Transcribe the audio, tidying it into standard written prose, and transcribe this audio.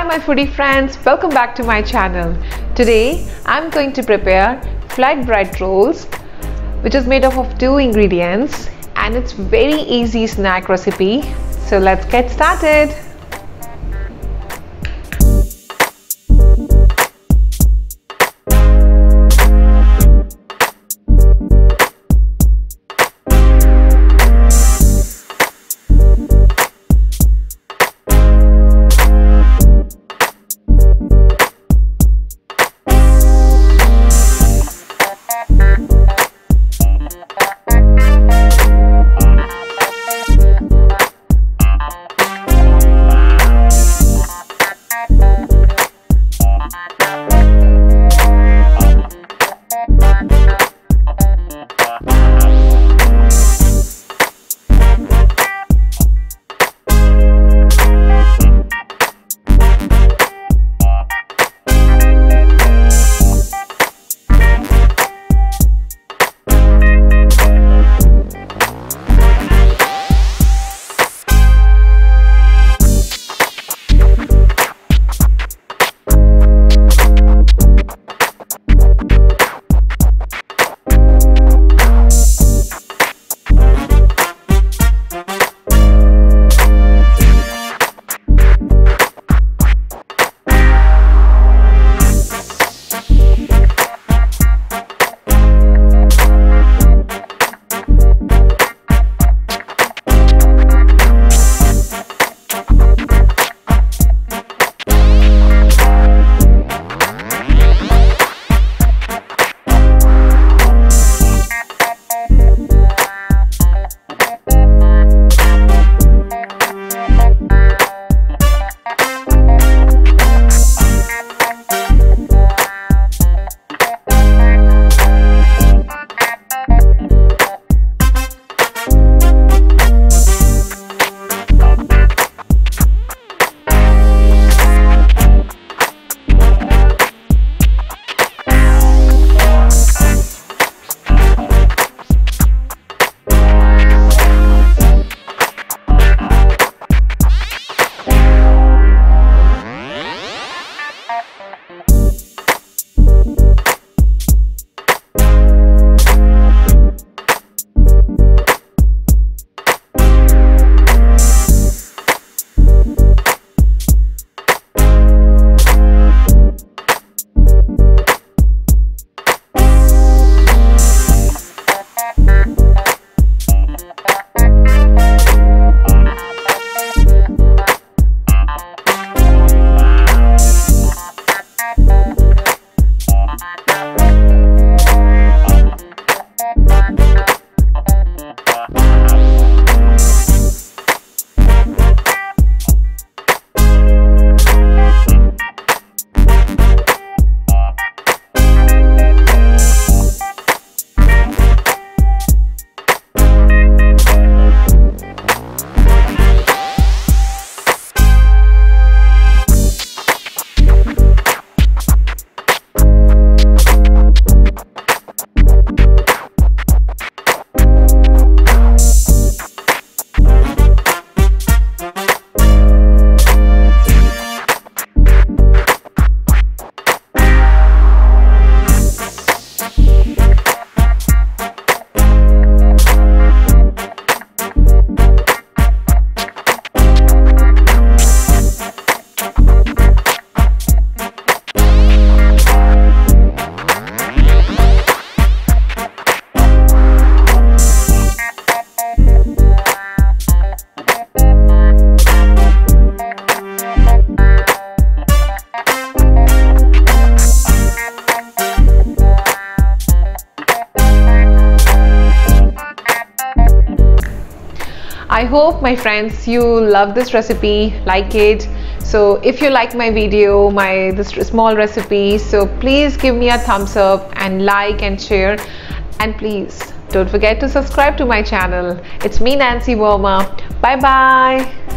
my foodie friends, welcome back to my channel. Today I'm going to prepare flatbread rolls, which is made up of 2 ingredients, and it's very easy snack recipe. So let's get started. I hope my friends you love this recipe, like it. So if you like my video, this small recipe, so please give me a thumbs up and like and share, and please don't forget to subscribe to my channel. It's me, Nancy Verma. Bye bye.